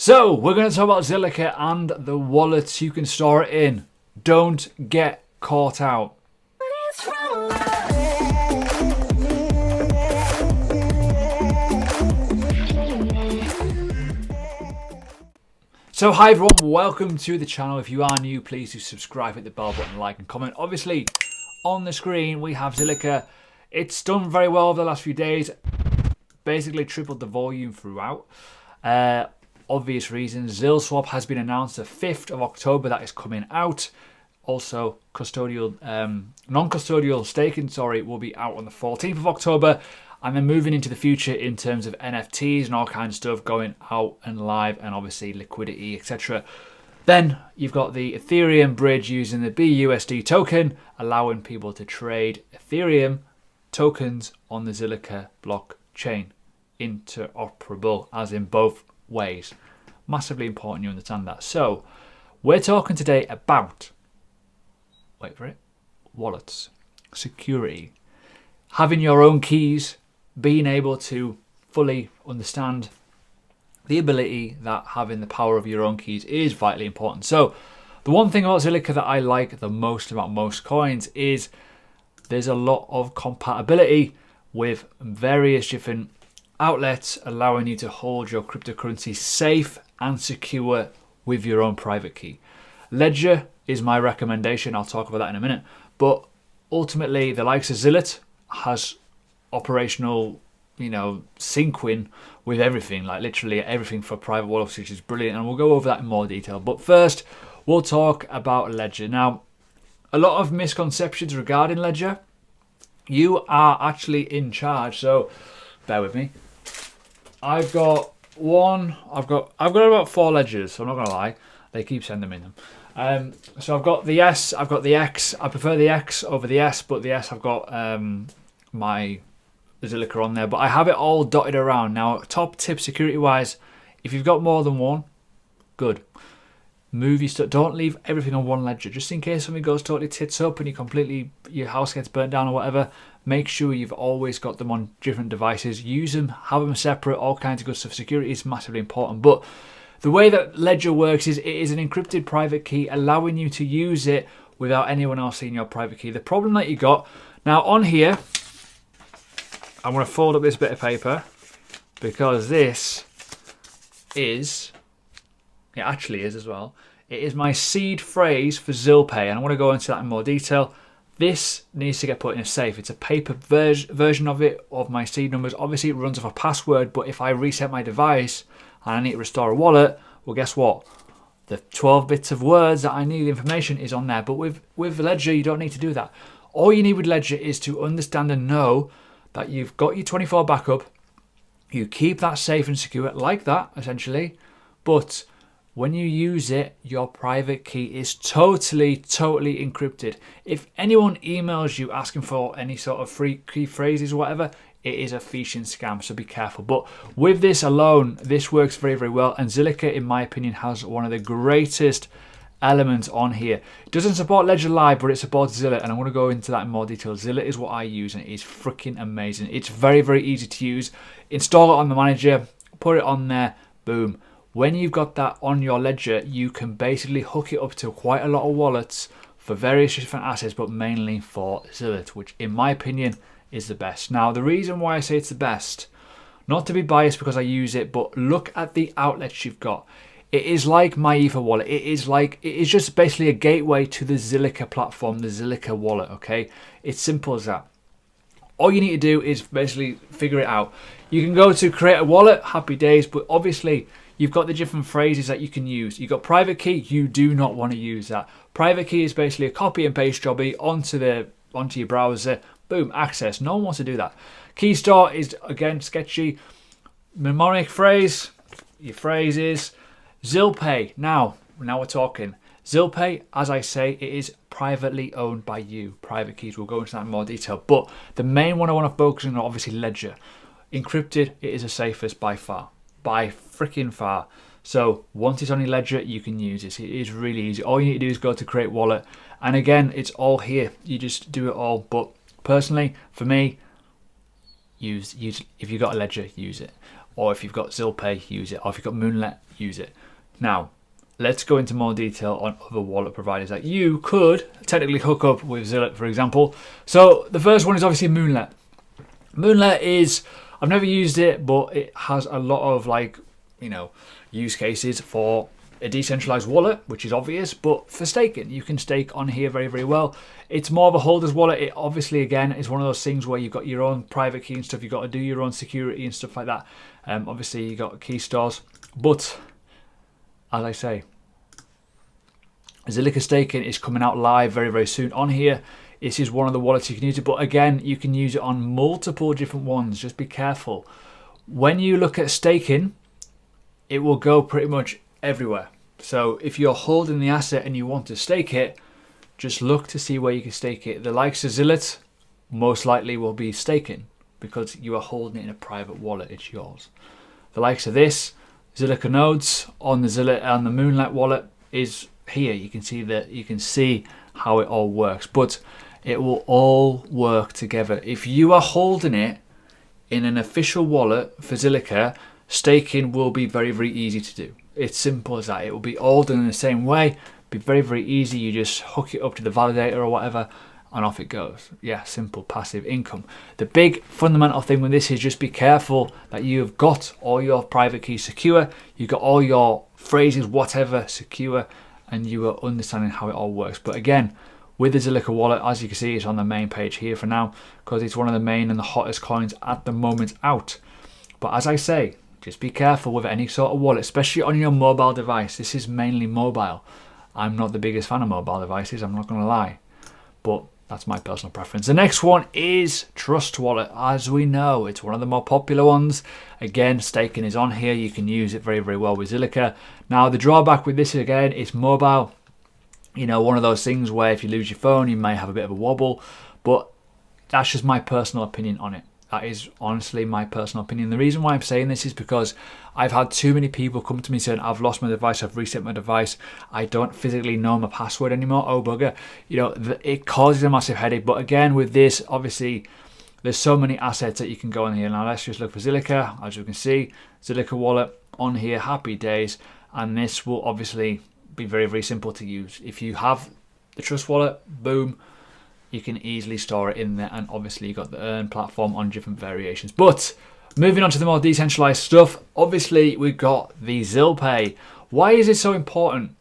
So we're going to talk about Zilliqa and the wallets you can store it in. Don't get caught out. So hi everyone, welcome to the channel. If you are new, please do subscribe, hit the bell button, like and comment. Obviously on the screen we have Zilliqa. It's done very well over the last few days, basically tripled the volume throughout. Obvious reasons. ZIL swap has been announced the 5th of October, that is coming out. Also custodial, non-custodial staking, will be out on the 14th of October. And then moving into the future in terms of NFTs and all kinds of stuff going out and live, and obviously liquidity, etc. Then you've got the Ethereum bridge using the BUSD token, allowing people to trade Ethereum tokens on the Zilliqa blockchain. Interoperable, as in both ways. Massively important you understand that. So we're talking today about, wait for it, wallets, security, having your own keys, being able to fully understand the ability that having the power of your own keys is vitally important. So the one thing about Zilliqa that I like the most about most coins is there's a lot of compatibility with various different outlets, allowing you to hold your cryptocurrency safe and secure with your own private key. Ledger is my recommendation. I'll talk about that in a minute. But ultimately, the likes of Zilliqa has operational, syncing with everything, like literally everything for private wallets, which is brilliant. And we'll go over that in more detail. But first, we'll talk about Ledger. Now, a lot of misconceptions regarding Ledger. You are actually in charge. So bear with me. I've got about 4 ledgers, so I'm not gonna lie, they keep sending me them. So I've got the S, I've got the X. I prefer the X over the S, but the S I've got my Zilliqa on there, but I have it all dotted around. Now, top tip security wise, if you've got more than one, good. Move your stuff. Don't leave everything on one ledger, just in case something goes totally tits up and your house gets burnt down or whatever. Make sure you've always got them on different devices. Use them, have them separate, all kinds of good stuff. Security is massively important. But the way that Ledger works is it is an encrypted private key, allowing you to use it without anyone else seeing your private key. The problem that you got now on here, I'm going to fold up this bit of paper because this is, it actually is as well. It is my seed phrase for ZIL Pay, and I want to go into that in more detail. This needs to get put in a safe. It's a paper version of it, of my seed numbers. Obviously, it runs off a password, but if I reset my device and I need to restore a wallet, well, guess what? The 12 bits of words that I need, the information is on there. But with Ledger, you don't need to do that. All you need with Ledger is to understand and know that you've got your 24 backup. You keep that safe and secure like that, essentially. But when you use it, your private key is totally encrypted. If anyone emails you asking for any sort of free key phrases or whatever, it is a phishing scam, so be careful. But with this alone, this works very well. And Zilliqa, in my opinion, has one of the greatest elements on here. It doesn't support Ledger Live, but it supports Zilliqa, and I want to go into that in more detail. Zilliqa is what I use, and it is freaking amazing. It's very easy to use. Install it on the manager, put it on there, boom. When you've got that on your ledger, you can basically hook it up to quite a lot of wallets for various different assets, but mainly for Zilliqa, which in my opinion is the best. Now, the reason why I say it's the best, not to be biased because I use it, but look at the outlets you've got. It is like my Ether wallet. It is just basically a gateway to the Zilliqa platform, the Zilliqa wallet, okay? It's simple as that. All you need to do is basically figure it out. You can go to create a wallet, happy days, but obviously you've got the different phrases that you can use. You've got private key, you do not want to use that. Private key is basically a copy and paste jobby onto your browser, boom, access. No one wants to do that. Key store is, again, sketchy. Mnemonic phrase, your phrases. ZIL Pay, now we're talking. ZIL Pay, as I say, it is privately owned by you. Private keys, we'll go into that in more detail. But the main one I want to focus on, obviously, Ledger. Encrypted, it is the safest by far. By freaking far. So once it's on your ledger, you can use it. It is really easy. All you need to do is go to create wallet, and again, it's all here. You just do it all. But personally, for me, use if you've got a ledger, use it. or if you've got ZIL Pay, use it, or if you've got Moonlet, use it. Now, let's go into more detail on other wallet providers that you could technically hook up with Zilliqa, for example. So the first one is obviously Moonlet. Moonlet is, I've never used it, but it has a lot of use cases for a decentralized wallet, which is obvious, but for staking, you can stake on here very, very well. It's more of a holder's wallet. It obviously, again, is one of those things where you've got your own private key and stuff. You've got to do your own security and stuff like that. Obviously, you got key stores, but as I say, Zilliqa staking is coming out live very, very soon on here. This is one of the wallets you can use it, but again, you can use it on multiple different ones. Just be careful. When you look at staking, it will go pretty much everywhere. So if you're holding the asset and you want to stake it, just look to see where you can stake it. The likes of Zilliqa most likely will be staking because you are holding it in a private wallet. It's yours. The likes of this, Zilliqa nodes on the Zilliqa and the Moonlet wallet is here. You can see how it all works, but it will all work together. If you are holding it in an official wallet for Zilliqa, staking will be very, very easy to do. It's simple as that. It will be all done in the same way. Be very, very easy. You just hook it up to the validator or whatever, and off it goes. Yeah, simple passive income. The big fundamental thing with this is just be careful that you've got all your private keys secure. You've got all your phrases, whatever, secure, and you are understanding how it all works. But again, with the Zilliqa wallet, as you can see, it's on the main page here for now because it's one of the main and the hottest coins at the moment out. But as I say, just be careful with any sort of wallet, especially on your mobile device. This is mainly mobile. I'm not the biggest fan of mobile devices, I'm not going to lie. But that's my personal preference. The next one is Trust Wallet. As we know, it's one of the more popular ones. Again, staking is on here. You can use it very, very well with Zilliqa. Now, the drawback with this, again, it's mobile. You know, one of those things where if you lose your phone, you may have a bit of a wobble. But that's just my personal opinion on it. That is honestly my personal opinion. The reason why I'm saying this is because I've had too many people come to me saying, I've lost my device, I've reset my device, I don't physically know my password anymore, oh bugger. You know, it causes a massive headache. But again, with this, obviously, there's so many assets that you can go on here. Now, let's just look for Zilliqa. As you can see, Zilliqa wallet on here, happy days. And this will obviously be very, very simple to use. If you have the Trust Wallet, boom, you can easily store it in there, and obviously you got the earn platform on different variations. But moving on to the more decentralized stuff, obviously we've got the ZIL Pay. Why is it so important?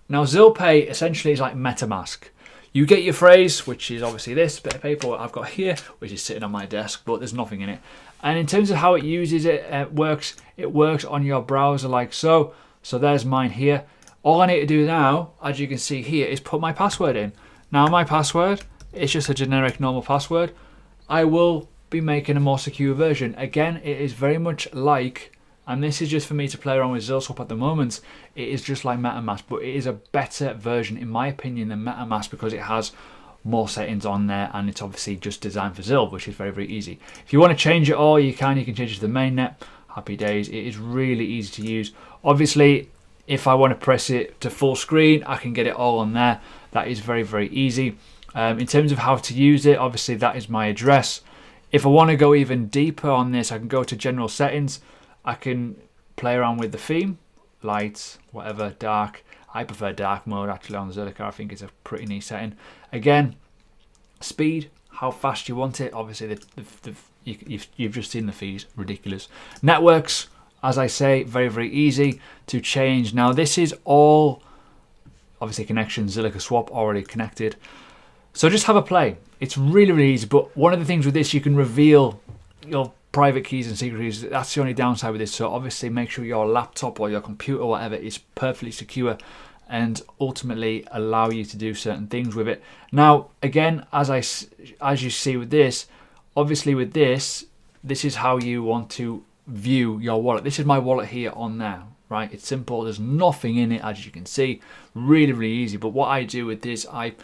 Now, ZIL Pay essentially is like MetaMask. You get your phrase, which is obviously this bit of paper I've got here, which is sitting on my desk, but there's nothing in it. And in terms of how it uses it, works on your browser like so. So there's mine here. All I need to do now, as you can see here, is put my password in. Now, my password, it's just a generic normal password. I will be making a more secure version. Again, it is very much like, and this is just for me to play around with ZilSwap at the moment, it is just like MetaMask, but it is a better version in my opinion than MetaMask because it has more settings on there, and it's obviously just designed for ZIL, which is very, very easy. If you want to change it all, you can change it to the mainnet. Happy days. It is really easy to use. Obviously, if I want to press it to full screen, I can get it all on there. That is very, very easy. In terms of how to use it, obviously that is my address. If I want to go even deeper on this, I can go to general settings. I can play around with the theme, lights, whatever, dark. I prefer dark mode actually on Zilliqa. I think it's a pretty neat setting. Again, speed, how fast you want it. Obviously, you've just seen the fees, ridiculous. Networks, as I say, very, very easy to change. Now, this is all obviously connection, Zilliqa swap already connected. So just have a play. It's really, really easy. But one of the things with this, you can reveal your private keys and secret keys. That's the only downside with this. So obviously make sure your laptop or your computer or whatever is perfectly secure and ultimately allow you to do certain things with it. Now, again, as you see with this, obviously with this is how you want to view your wallet. This is my wallet here on there, right? It's simple. There's nothing in it, as you can see. Really, really easy. But what I do with this, I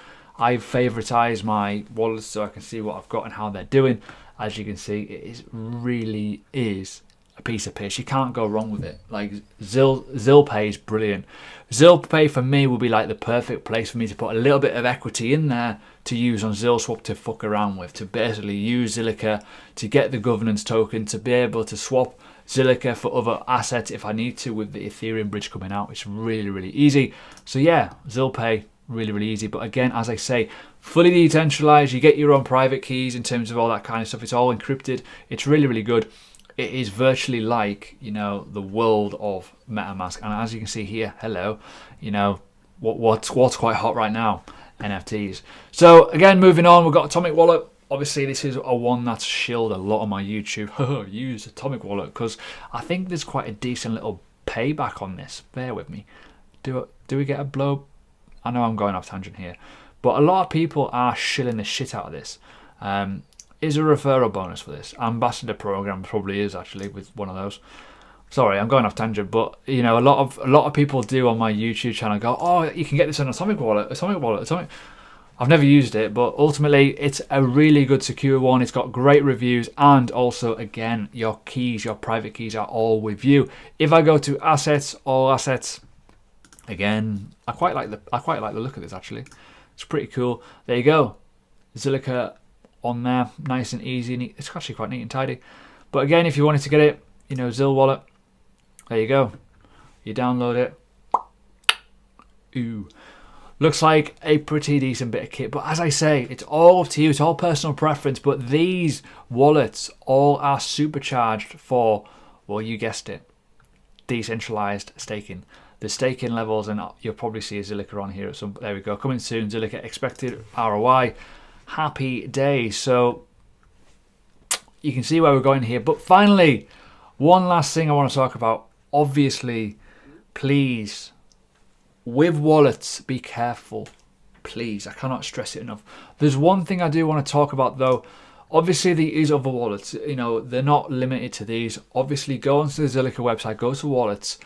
favoritize my wallets so I can see what I've got and how they're doing. As you can see, it really is a piece of piss. You can't go wrong with it. Like ZIL Pay is brilliant. ZIL Pay for me will be like the perfect place for me to put a little bit of equity in there to use on ZilSwap to fuck around with, to basically use Zilliqa to get the governance token, to be able to swap Zilliqa for other assets if I need to with the Ethereum bridge coming out. It's really, really easy. So yeah, ZIL Pay, really, really easy. But again, as I say, fully decentralized. You get your own private keys in terms of all that kind of stuff. It's all encrypted. It's really, really good. It is virtually like, you know, the world of MetaMask. And as you can see here, hello, you know, what's quite hot right now? NFTs. So again, moving on, we've got Atomic Wallet. Obviously, this is a one that's shilled a lot on my YouTube. Use Atomic Wallet, because I think there's quite a decent little payback on this. Bear with me. Do we get a blow? I know I'm off tangent here, but a lot of people are shilling the shit out of this. Is a referral bonus for this? Ambassador program probably is actually with one of those. Sorry, I'm going off tangent, but you know, a lot of people do on my YouTube channel go, oh, you can get this on Atomic Wallet. I've never used it, but ultimately it's a really good secure one. It's got great reviews, and also again, your keys, your private keys are all with you. If I go to assets, all assets, again, I quite like the look of this actually. It's pretty cool. There you go, Zilliqa on there, nice and easy. Neat. It's actually quite neat and tidy. But again, if you wanted to get it, you know, ZIL Wallet, there you go. You download it. Ooh. Looks like a pretty decent bit of kit, but as I say, it's all up to you. It's all personal preference, but these wallets all are supercharged for, well, you guessed it, decentralized staking. The staking levels, and you'll probably see a Zilliqa on here at some, there we go, coming soon. Zilliqa expected ROI. Happy days. So you can see where we're going here. But finally, one last thing I want to talk about. Obviously, please, with wallets, be careful. Please, I cannot stress it enough. There's one thing I do want to talk about though. Obviously, there is other wallets. You know, they're not limited to these. Obviously, go onto the Zilliqa website, go to wallets,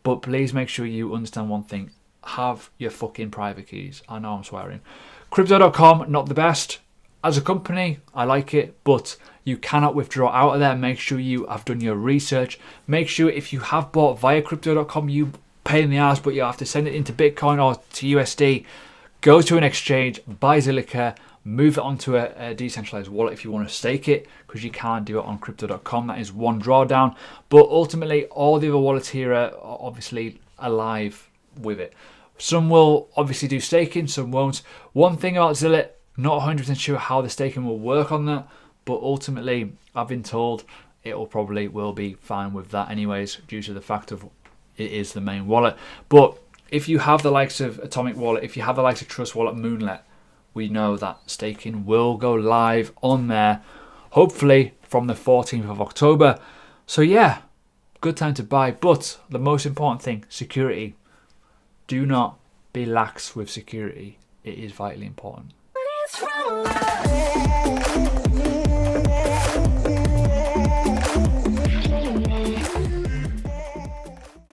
but please make sure you understand one thing. Have your fucking private keys. I know I'm swearing. Crypto.com, not the best. As a company, I like it, but you cannot withdraw out of there. Make sure you have done your research. Make sure if you have bought via Crypto.com, you pay in the ass, but you have to send it into Bitcoin or to USD. Go to an exchange, buy Zilliqa, move it onto a decentralized wallet if you want to stake it, because you can't do it on Crypto.com. That is one drawdown. But ultimately, all the other wallets here are obviously alive with it. Some will obviously do staking, some won't. One thing about ZIL, not 100% sure how the staking will work on that, but ultimately I've been told it will be fine with that anyways, due to the fact of it is the main wallet. But if you have the likes of Atomic Wallet, if you have the likes of Trust Wallet, Moonlet, we know that staking will go live on there, hopefully from the 14th of October. So yeah, good time to buy. But the most important thing, security. Do not be lax with security. It is vitally important.